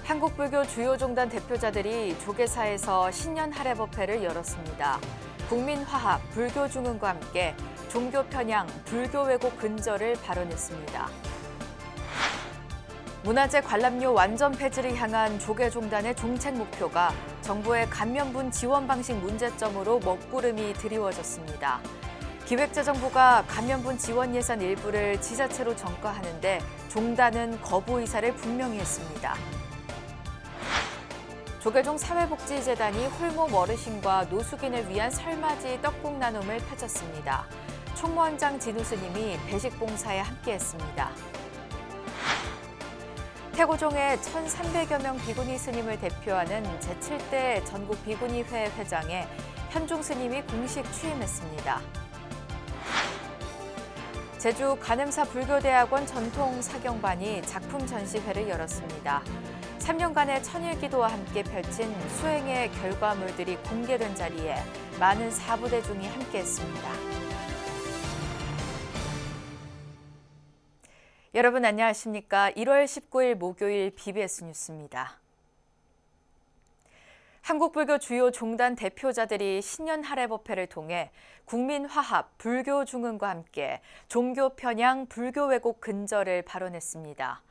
한국불교 주요 종단 대표자들이 조계사에서 신년 할애법회를 열었습니다. 국민화합, 불교중흥과 함께 종교 편향, 불교 왜곡 근절을 발언했습니다. 문화재 관람료 완전 폐지를 향한 조계종단의 정책 목표가 정부의 감면분 지원 방식 문제점으로 먹구름이 드리워졌습니다. 기획재정부가 감면분 지원 예산 일부를 지자체로 전가하는데 종단은 거부 의사를 분명히 했습니다. 조계종 사회복지재단이 홀몸 어르신과 노숙인을 위한 설맞이 떡국 나눔을 펼쳤습니다. 총무원장 진우 스님이 배식 봉사에 함께했습니다. 태고종의 1,300여 명 비구니 스님을 대표하는 제7대 전국 비구니회 회장에 현종 스님이 공식 취임했습니다. 제주 가늠사 불교대학원 전통사경반이 작품 전시회를 열었습니다. 3년간의 천일기도와 함께 펼친 수행의 결과물들이 공개된 자리에 많은 사부대중이 함께했습니다. 여러분 안녕하십니까? 1월 19일 목요일 BBS 뉴스입니다. 한국불교 주요 종단 대표자들이 신년 할애법회를 통해 국민화합, 불교중흥과 함께 종교 편향, 불교 왜곡 근절을 발언했습니다.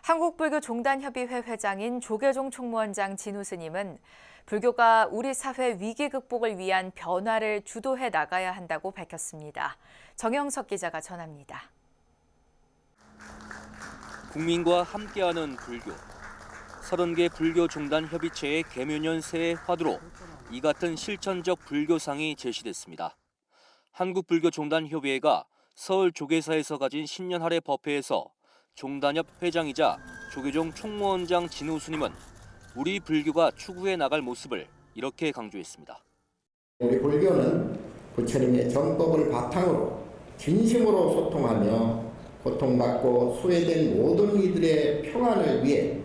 한국불교종단협의회 회장인 조계종 총무원장 진우 스님은 불교가 우리 사회 위기 극복을 위한 변화를 주도해 나가야 한다고 밝혔습니다. 정영석 기자가 전합니다. 국민과 함께하는 불교. 30개 불교종단협의체의 개묘년 새해 화두로 이 같은 실천적 불교상이 제시됐습니다. 한국불교종단협의회가 서울 조계사에서 가진 신년 할애 법회에서 종단협 회장이자 조계종 총무원장 진우 스님은 우리 불교가 추구해 나갈 모습을 이렇게 강조했습니다. 우리 불교는 부처님의 정법을 바탕으로 진심으로 소통하며 고통받고 소외된 모든 이들의 평안을 위해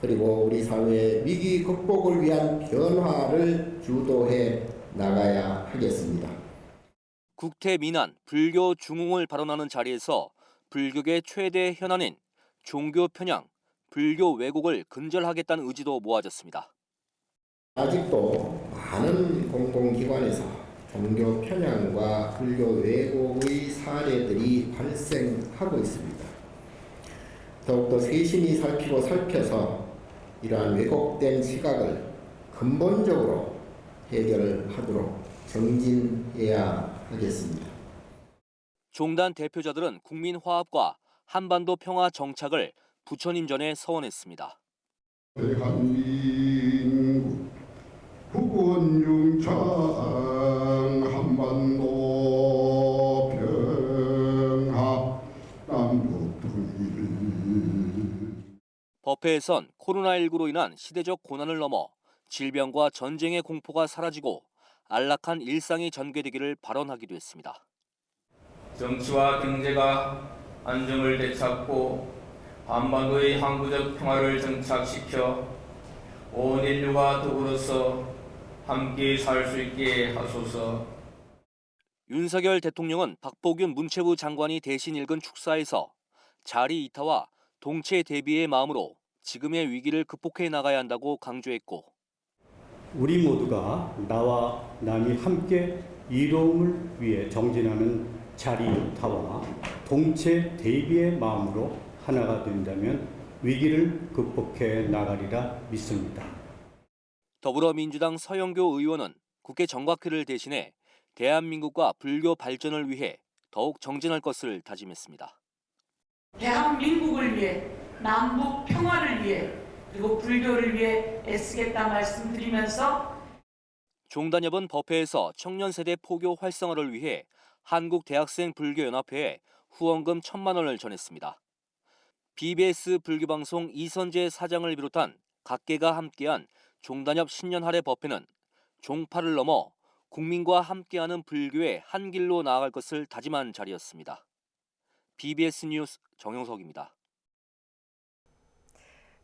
그리고 우리 사회의 위기 극복을 위한 변화를 주도해 나가야 하겠습니다. 국태민안, 불교 중흥을 발언하는 자리에서 불교계 최대 현안인 종교 편향, 불교 왜곡을 근절하겠다는 의지도 모아졌습니다. 아직도 많은 공공기관에서 종교 편향과 불교 왜곡의 사례들이 발생하고 있습니다. 더욱더 세심히 살피고 살펴서 이러한 왜곡된 시각을 근본적으로 해결하도록 정진해야 하겠습니다. 종단 대표자들은 국민화합과 한반도 평화 정착을 부처님 전에 서원했습니다. 대한민국 국원융창 한반도 평화 남북 통일. 법회에선 코로나19로 인한 시대적 고난을 넘어 질병과 전쟁의 공포가 사라지고 안락한 일상이 전개되기를 발언하기도 했습니다. 정치와 경제가 안정을 되찾고 한반도의 항구적 평화를 정착시켜 온 인류가 더불어서 함께 살 수 있게 하소서. 윤석열 대통령은 박보균 문체부 장관이 대신 읽은 축사에서 자리 이타와 동체 대비의 마음으로 지금의 위기를 극복해 나가야 한다고 강조했고, 우리 모두가 나와 남이 함께 이로움을 위해 정진하는 자리이타와 동체 대비의 마음으로 하나가 된다면 위기를 극복해 나가리라 믿습니다. 더불어민주당 서영교 의원은 국회 정각회를 대신해 대한민국과 불교 발전을 위해 더욱 정진할 것을 다짐했습니다. 대한민국을 위해, 남북 평화를 위해, 그리고 불교를 위해 애쓰겠다 말씀드리면서 종단협은 법회에서 청년 세대 포교 활성화를 위해 한국대학생불교연합회에 후원금 1,000만 원을 전했습니다. BBS 불교방송 이선재 사장을 비롯한 각계가 함께한 종단협 신년 할애 법회는 종파를 넘어 국민과 함께하는 불교의 한 길로 나아갈 것을 다짐한 자리였습니다. BBS 뉴스 정영석입니다.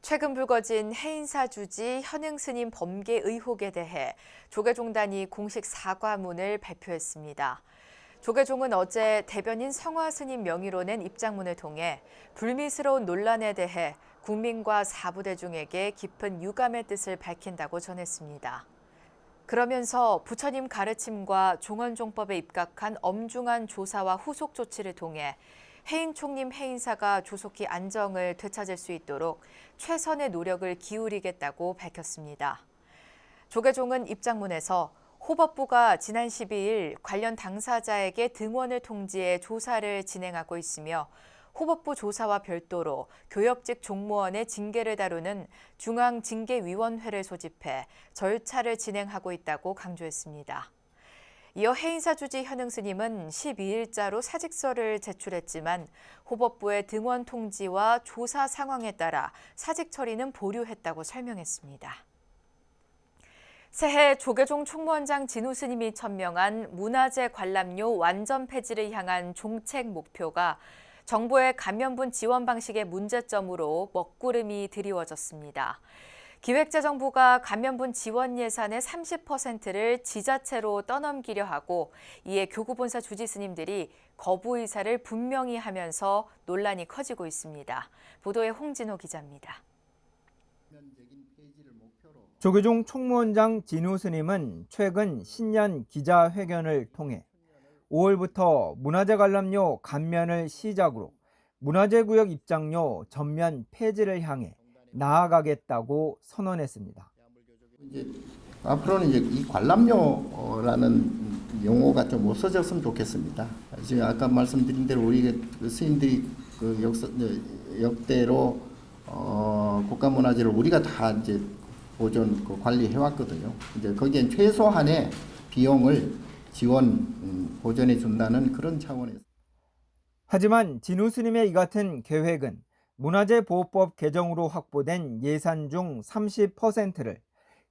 최근 불거진 해인사 주지 현흥 스님 범계 의혹에 대해 조계종단이 공식 사과문을 발표했습니다. 조계종은 어제 대변인 성화 스님 명의로 낸 입장문을 통해 불미스러운 논란에 대해 국민과 사부대중에게 깊은 유감의 뜻을 밝힌다고 전했습니다. 그러면서 부처님 가르침과 종언종법에 입각한 엄중한 조사와 후속 조치를 통해 해인 총림 해인사가 조속히 안정을 되찾을 수 있도록 최선의 노력을 기울이겠다고 밝혔습니다. 조계종은 입장문에서 호법부가 지난 12일 관련 당사자에게 등원을 통지해 조사를 진행하고 있으며 호법부 조사와 별도로 교역직 종무원의 징계를 다루는 중앙징계위원회를 소집해 절차를 진행하고 있다고 강조했습니다. 이어 해인사 주지 현흥 스님은 12일자로 사직서를 제출했지만 호법부의 등원 통지와 조사 상황에 따라 사직 처리는 보류했다고 설명했습니다. 새해 조계종 총무원장 진우 스님이 천명한 문화재 관람료 완전 폐지를 향한 종책 목표가 정부의 감면분 지원 방식의 문제점으로 먹구름이 드리워졌습니다. 기획재정부가 감면분 지원 예산의 30%를 지자체로 떠넘기려 하고 이에 교구본사 주지 스님들이 거부 의사를 분명히 하면서 논란이 커지고 있습니다. 보도에 홍진호 기자입니다. 조계종 총무원장 진우 스님은 최근 신년 기자회견을 통해 5월부터 문화재 관람료 감면을 시작으로 문화재구역 입장료 전면 폐지를 향해 나아가겠다고 선언했습니다. 이제 앞으로는 이제 이 관람료라는 용어가 좀 없어졌으면 좋겠습니다. 지금 아까 말씀드린 대로 우리 스님들이 역대로 국가문화재를 우리가 다 이제 보존 관리해 왔거든요. 이제 거기엔 최소한의 비용을 지원 보전해 준다는 그런 차원에서. 하지만 진우 스님의 이 같은 계획은 문화재보호법 개정으로 확보된 예산 중 30%를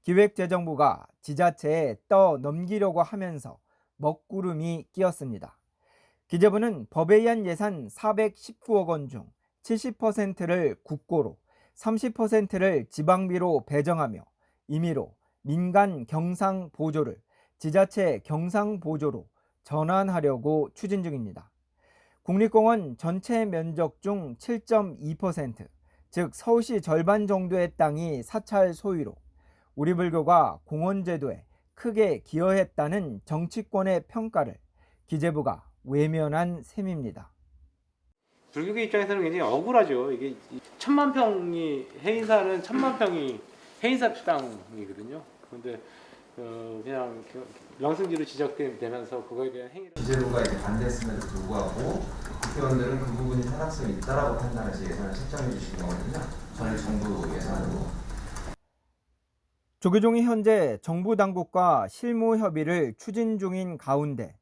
기획재정부가 지자체에 떠넘기려고 하면서 먹구름이 끼었습니다. 기재부는 법에 의한 예산 419억 원 중 70%를 국고로 30%를 지방비로 배정하며 임의로 민간 경상보조를 지자체 경상보조로 전환하려고 추진 중입니다. 국립공원 전체 면적 중 7.2%, 즉 서울시 절반 정도의 땅이 사찰 소유로 우리 불교가 공원제도에 크게 기여했다는 정치권의 평가를 기재부가 외면한 셈입니다. 불교계 입장에서는 굉장히 억울하죠. 이게 1000만 평이 해인사는 1000만 평이 해인사 땅이거든요. 그런데 그냥 명승지로 지적되면서 그거에 대한 행위를 기재부가 이제 반대했음에도 불구하고 국회의원들은 그 부분이 타당성이 있다라고 판단해서 예산을 책정해 주신 거거든요. 저는 정부 예산으로. 조계종이 현재 정부 당국과 실무 협의를 추진 중인 가운데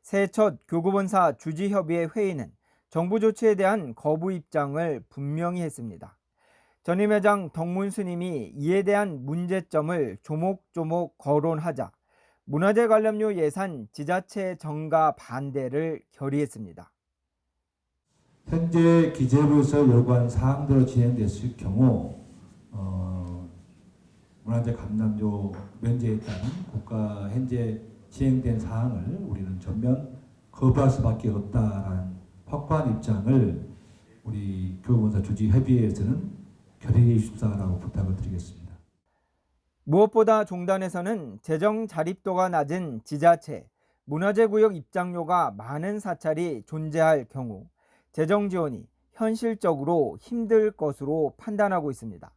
새해 첫 교구본사 주지협의회 회의는 정부 조치에 대한 거부 입장을 분명히 했습니다. 전임 회장 덕문 스님이 이에 대한 문제점을 조목조목 거론하자 문화재 관람료 예산 지자체 정가 반대를 결의했습니다. 현재 기재부에서 요구한 사항대로 진행됐을 경우 문화재 감람료 면제에 따른 국가 현재 진행된 사항을 우리는 전면 거부할 수밖에 없다라는 확고한 입장을 우리 교구본사 주지협의회에서는 결의해 주십사라고 부탁을 드리겠습니다. 무엇보다 종단에서는 재정 자립도가 낮은 지자체, 문화재구역 입장료가 많은 사찰이 존재할 경우 재정 지원이 현실적으로 힘들 것으로 판단하고 있습니다.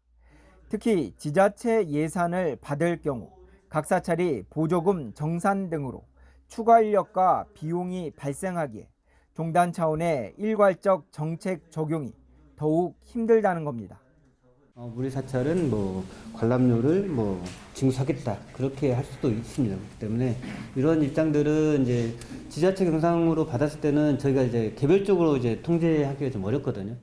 특히 지자체 예산을 받을 경우 각 사찰이 보조금 정산 등으로 추가 인력과 비용이 발생하기에 종단 차원의 일괄적 정책 적용이 더욱 힘들다는 겁니다. 우리 사찰은 관람료를 징수하겠다 그렇게 할 수도 있습니다. 그렇기 때문에 이런 입장들은 이제 지자체 경상으로 받았을 때는 저희가 이제 개별적으로 이제 통제하기가 좀 어렵거든요.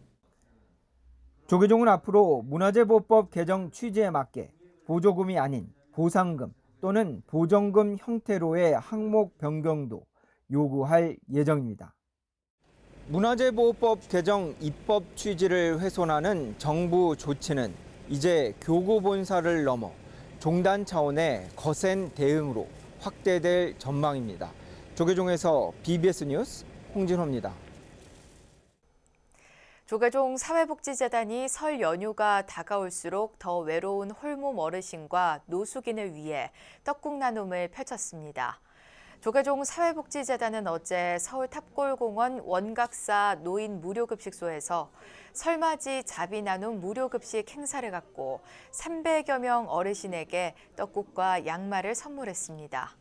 조계종은 앞으로 문화재보호법 개정 취지에 맞게 보조금이 아닌 보상금 또는 보정금 형태로의 항목 변경도 요구할 예정입니다. 문화재보호법 개정 입법 취지를 훼손하는 정부 조치는 이제 교구본사를 넘어 종단 차원의 거센 대응으로 확대될 전망입니다. 조계종에서 BBS 뉴스 홍진호입니다. 조계종 사회복지재단이 설 연휴가 다가올수록 더 외로운 홀몸 어르신과 노숙인을 위해 떡국 나눔을 펼쳤습니다. 조계종 사회복지재단은 어제 서울 탑골공원 원각사 노인 무료급식소에서 설맞이 자비 나눔 무료급식 행사를 갖고 300여 명 어르신에게 떡국과 양말을 선물했습니다.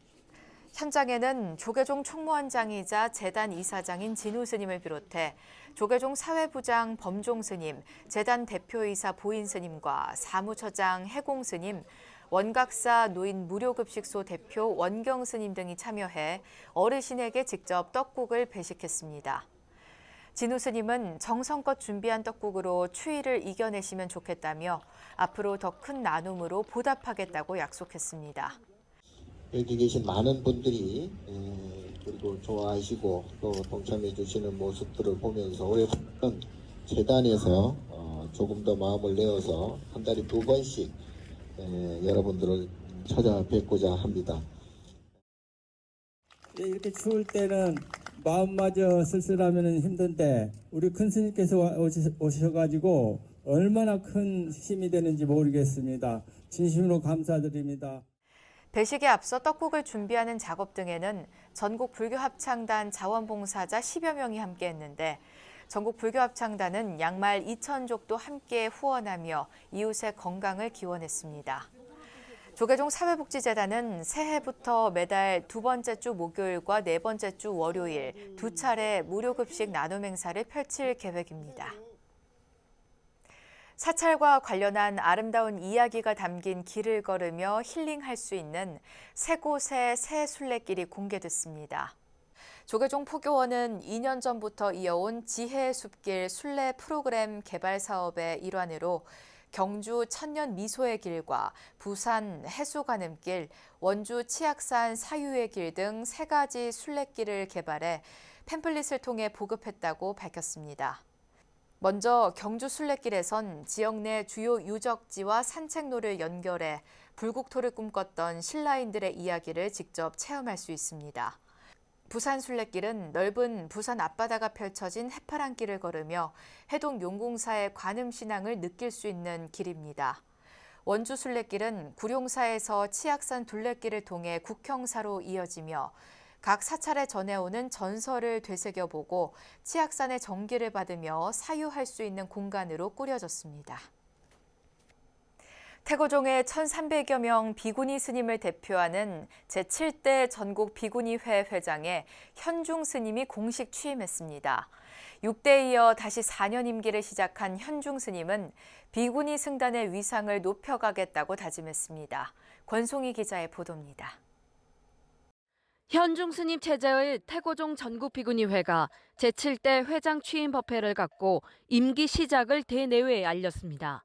현장에는 조계종 총무원장이자 재단 이사장인 진우 스님을 비롯해 조계종 사회부장 범종 스님, 재단 대표이사 보인 스님과 사무처장 해공 스님, 원각사 노인 무료급식소 대표 원경 스님 등이 참여해 어르신에게 직접 떡국을 배식했습니다. 진우 스님은 정성껏 준비한 떡국으로 추위를 이겨내시면 좋겠다며 앞으로 더 큰 나눔으로 보답하겠다고 약속했습니다. 여기 계신 많은 분들이 그리고 좋아하시고 또 동참해 주시는 모습들을 보면서 올해부터는 재단에서 조금 더 마음을 내어서 한 달에 2번씩 여러분들을 찾아뵙고자 합니다. 이렇게 추울 때는 마음마저 쓸쓸하면 힘든데 우리 큰 스님께서 오셔가지고 얼마나 큰 힘이 되는지 모르겠습니다. 진심으로 감사드립니다. 배식에 앞서 떡국을 준비하는 작업 등에는 전국 불교합창단 자원봉사자 10여 명이 함께했는데 전국 불교합창단은 양말 2,000족도 함께 후원하며 이웃의 건강을 기원했습니다. 조계종 사회복지재단은 새해부터 매달 2번째 주 목요일과 4번째 주 월요일 2차례 무료급식 나눔 행사를 펼칠 계획입니다. 사찰과 관련한 아름다운 이야기가 담긴 길을 걸으며 힐링할 수 있는 세 곳의 새 순례길이 공개됐습니다. 조계종 포교원은 2년 전부터 이어온 지혜의 숲길 순례 프로그램 개발 사업의 일환으로 경주 천년 미소의 길과 부산 해수관음길, 원주 치악산 사유의 길 등 3가지 순례길을 개발해 팸플릿을 통해 보급했다고 밝혔습니다. 먼저 경주 순례길에선 지역 내 주요 유적지와 산책로를 연결해 불국토를 꿈꿨던 신라인들의 이야기를 직접 체험할 수 있습니다. 부산 순례길은 넓은 부산 앞바다가 펼쳐진 해파랑길을 걸으며 해동 용궁사의 관음신앙을 느낄 수 있는 길입니다. 원주 순례길은 구룡사에서 치악산 둘레길을 통해 국형사로 이어지며 각 사찰에 전해오는 전설을 되새겨보고 치악산의 정기를 받으며 사유할 수 있는 공간으로 꾸려졌습니다. 태고종의 1,300여 명 비구니 스님을 대표하는 제7대 전국 비구니회 회장에 현중 스님이 공식 취임했습니다. 6대에 이어 다시 4년 임기를 시작한 현중 스님은 비구니 승단의 위상을 높여가겠다고 다짐했습니다. 권송희 기자의 보도입니다. 현중 스님 체제의 태고종 전국 비구니회가 제7대 회장 취임 법회를 갖고 임기 시작을 대내외에 알렸습니다.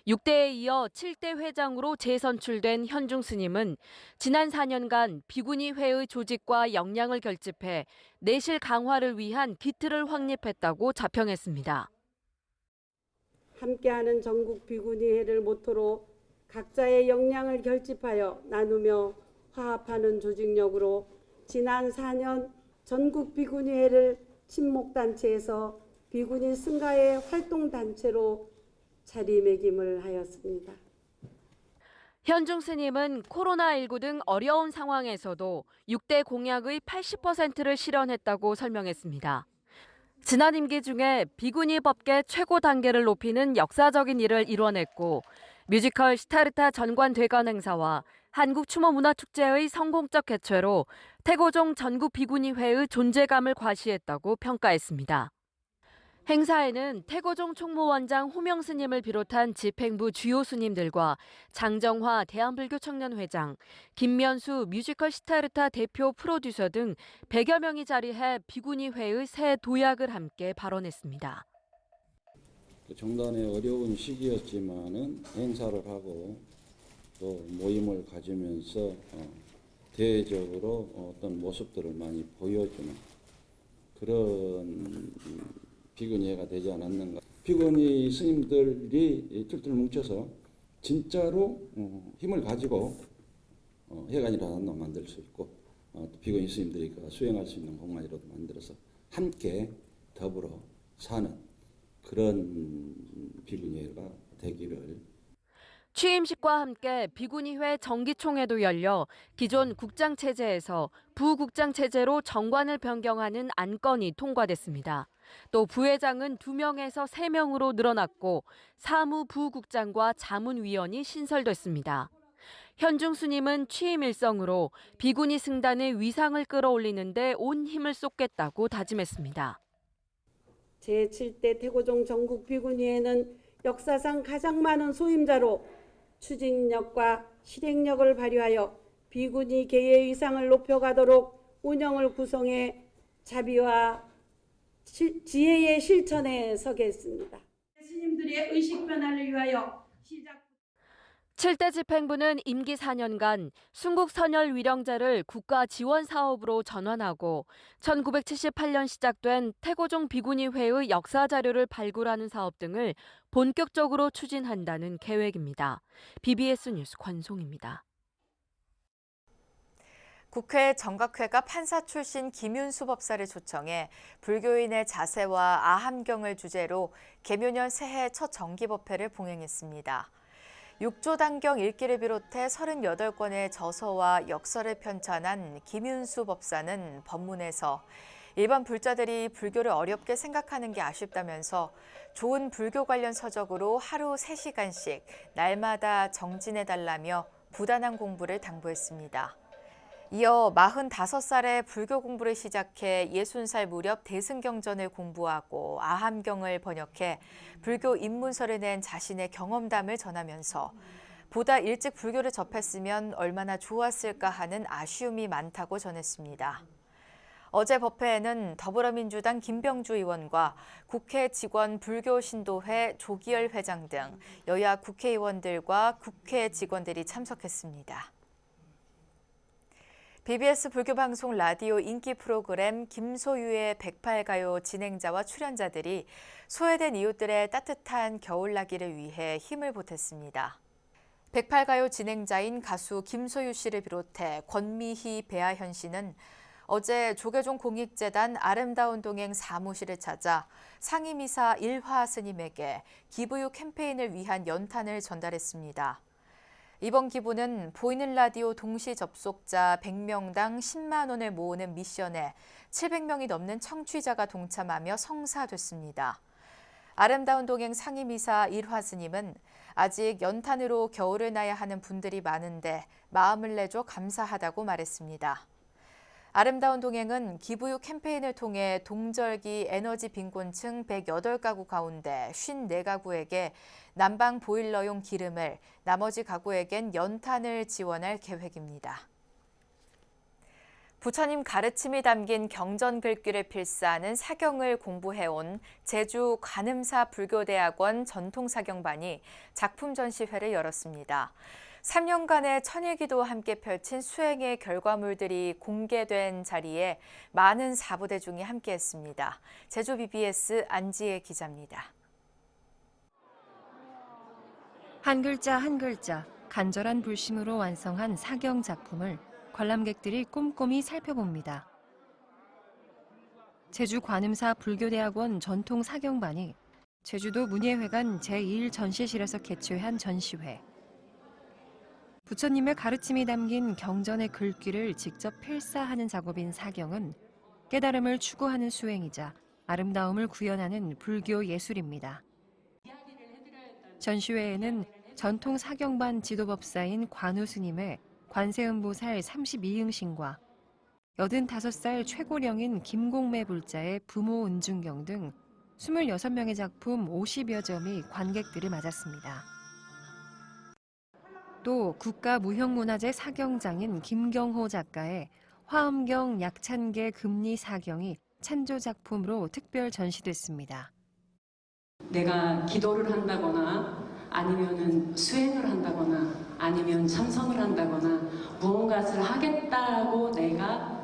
6대에 이어 7대 회장으로 재선출된 현중 스님은 지난 4년간 비구니회의 조직과 역량을 결집해 내실 강화를 위한 기틀을 확립했다고 자평했습니다. 함께하는 전국 비구니회를 모토로 각자의 역량을 결집하여 나누며 화합하는 조직력으로 지난 4년 전국 비구니회를 친목단체에서 비구니 승가의 활동단체로 자리매김을 하였습니다. 현중 스님은 코로나19 등 어려운 상황에서도 6대 공약의 80%를 실현했다고 설명했습니다. 지난 임기 중에 비구니 법계 최고 단계를 높이는 역사적인 일을 이뤄냈고 뮤지컬 시타르타 전관대관 행사와 한국추모문화축제의 성공적 개최로 태고종 전국 비구니회의 존재감을 과시했다고 평가했습니다. 행사에는 태고종 총무원장 호명 스님을 비롯한 집행부 주요 스님들과 장정화 대한불교청년회장, 김면수 뮤지컬 시타르타 대표 프로듀서 등 100여 명이 자리해 비구니회의 새 도약을 함께 발언했습니다. 정단의 어려운 시기였지만은 행사를 하고 또 모임을 가지면서 대외적으로 어떤 모습들을 많이 보여주는 그런 비구니회가 되지 않았는가. 비구니 스님들이 툴툴 뭉쳐서 진짜로 힘을 가지고 해관이라도 만들 수 있고 또 비구니 스님들이 수행할 수 있는 공간이라도 만들어서 함께 더불어 사는 그런 비구니회가 되기를. 취임식과 함께 비구니회 정기총회도 열려 기존 국장 체제에서 부국장 체제로 정관을 변경하는 안건이 통과됐습니다. 또 부회장은 2명에서 3명으로 늘어났고 사무부국장과 자문위원이 신설됐습니다. 현중 스님은 취임 일성으로 비구니 승단의 위상을 끌어올리는 데 온 힘을 쏟겠다고 다짐했습니다. 제7대 태고종 전국 비구니회는 역사상 가장 많은 소임자로 추진력과 실행력을 발휘하여 비구니 계의 위상을 높여가도록 운영을 구성해 자비와 지혜의 실천에 서겠습니다. 스님들의 의식 변화를 위하여 시작. 7대 집행부는 임기 4년간 순국 선열 위령제를 국가 지원 사업으로 전환하고 1978년 시작된 태고종 비구니회의 역사 자료를 발굴하는 사업 등을 본격적으로 추진한다는 계획입니다. BBS 뉴스 권송입니다. 국회 정각회가 판사 출신 김윤수 법사를 초청해 불교인의 자세와 아함경을 주제로 개묘년 새해 첫 정기법회를 봉행했습니다. 6조 단경 읽기를 비롯해 38권의 저서와 역설을 편찬한 김윤수 법사는 법문에서 일반 불자들이 불교를 어렵게 생각하는 게 아쉽다면서 좋은 불교 관련 서적으로 하루 3시간씩 날마다 정진해달라며 부단한 공부를 당부했습니다. 이어 45살에 불교 공부를 시작해 60살 무렵 대승경전을 공부하고 아함경을 번역해 불교 입문서를 낸 자신의 경험담을 전하면서 보다 일찍 불교를 접했으면 얼마나 좋았을까 하는 아쉬움이 많다고 전했습니다. 어제 법회에는 더불어민주당 김병주 의원과 국회 직원 불교신도회 조기열 회장 등 여야 국회의원들과 국회 직원들이 참석했습니다. BBS 불교방송 라디오 인기 프로그램 김소유의 108가요 진행자와 출연자들이 소외된 이웃들의 따뜻한 겨울나기를 위해 힘을 보탰습니다. 108가요 진행자인 가수 김소유 씨를 비롯해 권미희, 배아현 씨는 어제 조계종 공익재단 아름다운 동행 사무실을 찾아 상임이사 일화 스님에게 기부유 캠페인을 위한 연탄을 전달했습니다. 이번 기부는 보이는 라디오 동시 접속자 100명당 10만 원을 모으는 미션에 700명이 넘는 청취자가 동참하며 성사됐습니다. 아름다운 동행 상임이사 일화 스님은 아직 연탄으로 겨울을 나야 하는 분들이 많은데 마음을 내줘 감사하다고 말했습니다. 아름다운 동행은 기부유 캠페인을 통해 동절기 에너지 빈곤층 108가구 가운데 54가구에게 난방 보일러용 기름을, 나머지 가구에겐 연탄을 지원할 계획입니다. 부처님 가르침이 담긴 경전 글귀를 필사하는 사경을 공부해온 제주 관음사 불교대학원 전통사경반이 작품 전시회를 열었습니다. 3년간의 천일기도와 함께 펼친 수행의 결과물들이 공개된 자리에 많은 사부대 중이 함께했습니다. 제주 BBS 안지혜 기자입니다. 한 글자 한 글자 간절한 불심으로 완성한 사경 작품을 관람객들이 꼼꼼히 살펴봅니다. 제주 관음사 불교대학원 전통사경반이 제주도 문예회관 제2일 전시실에서 개최한 전시회. 부처님의 가르침이 담긴 경전의 글귀를 직접 필사하는 작업인 사경은 깨달음을 추구하는 수행이자 아름다움을 구현하는 불교 예술입니다. 전시회에는 전통 사경반 지도법사인 관우 스님의 관세음보살 32응신과 85살 최고령인 김공매 불자의 부모 은중경 등 26명의 작품 50여 점이 관객들을 맞았습니다. 또 국가무형문화재 사경장인 김경호 작가의 화엄경 약찬계 금리 사경이 찬조 작품으로 특별 전시됐습니다. 내가 기도를 한다거나 아니면은 수행을 한다거나 아니면 참선을 한다거나 무언가를 하겠다고 내가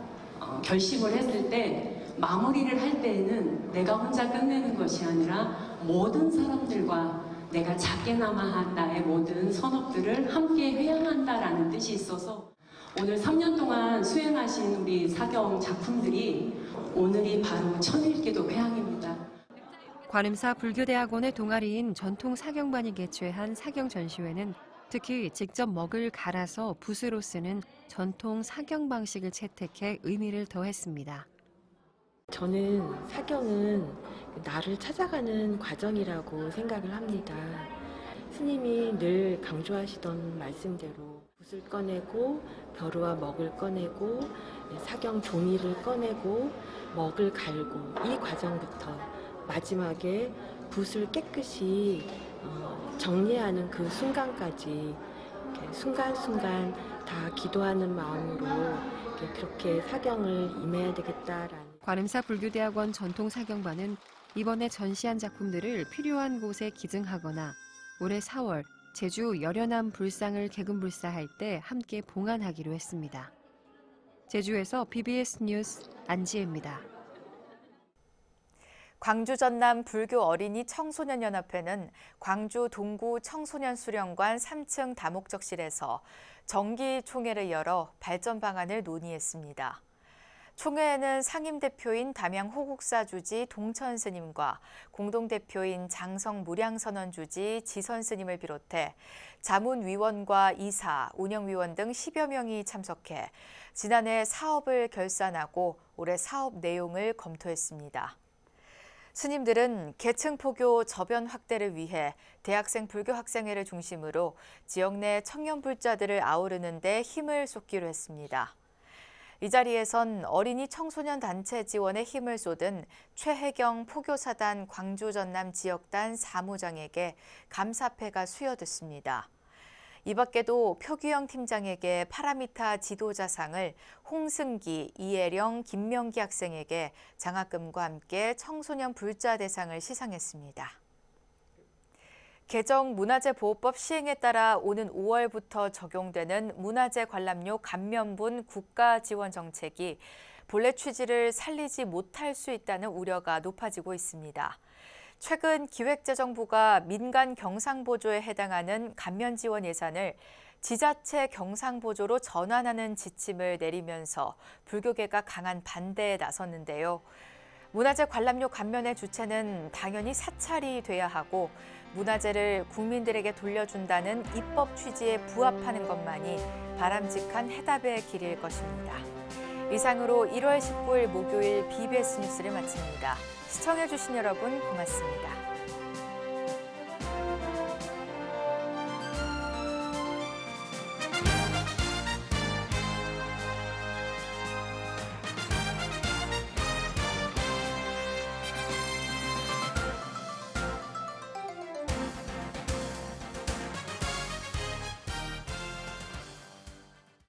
결심을 했을 때 마무리를 할 때에는 내가 혼자 끝내는 것이 아니라 모든 사람들과 내가 작게나마 한 나의 모든 선업들을 함께 회양한다라는 뜻이 있어서 오늘 3년 동안 수행하신 우리 사경 작품들이 오늘이 바로 천일기도 회양입니다. 관음사 불교대학원의 동아리인 전통사경반이 개최한 사경전시회는 특히 직접 먹을 갈아서 붓으로 쓰는 전통 사경 방식을 채택해 의미를 더했습니다. 저는 사경은 나를 찾아가는 과정이라고 생각을 합니다. 스님이 늘 강조하시던 말씀대로 붓을 꺼내고 벼루와 먹을 꺼내고 사경 종이를 꺼내고 먹을 갈고 이 과정부터 마지막에 붓을 깨끗이 정리하는 그 순간까지 순간순간 다 기도하는 마음으로 그렇게 사경을 임해야 되겠다라는. 관음사 불교대학원 전통사경반은 이번에 전시한 작품들을 필요한 곳에 기증하거나 올해 4월 제주 열연암 불상을 개금불사할 때 함께 봉안하기로 했습니다. 제주에서 BBS 뉴스 안지혜입니다. 광주 전남 불교 어린이 청소년연합회는 광주 동구 청소년 수련관 3층 다목적실에서 정기총회를 열어 발전 방안을 논의했습니다. 총회에는 상임대표인 담양 호국사 주지 동천 스님과 공동대표인 장성 무량선원 주지 지선 스님을 비롯해 자문위원과 이사, 운영위원 등 10여 명이 참석해 지난해 사업을 결산하고 올해 사업 내용을 검토했습니다. 스님들은 계층 포교 저변 확대를 위해 대학생 불교 학생회를 중심으로 지역 내 청년 불자들을 아우르는 데 힘을 쏟기로 했습니다. 이 자리에선 어린이 청소년 단체 지원에 힘을 쏟은 최혜경 포교사단 광주 전남 지역단 사무장에게 감사패가 수여됐습니다. 이 밖에도 표규영 팀장에게 파라미타 지도자상을 홍승기, 이혜령, 김명기 학생에게 장학금과 함께 청소년 불자 대상을 시상했습니다. 개정 문화재보호법 시행에 따라 오는 5월부터 적용되는 문화재 관람료 감면분 국가 지원 정책이 본래 취지를 살리지 못할 수 있다는 우려가 높아지고 있습니다. 최근 기획재정부가 민간 경상보조에 해당하는 감면 지원 예산을 지자체 경상보조로 전환하는 지침을 내리면서 불교계가 강한 반대에 나섰는데요. 문화재 관람료 감면의 주체는 당연히 사찰이 돼야 하고 문화재를 국민들에게 돌려준다는 입법 취지에 부합하는 것만이 바람직한 해답의 길일 것입니다. 이상으로 1월 19일 목요일 BBS 뉴스를 마칩니다. 시청해주신 여러분 고맙습니다.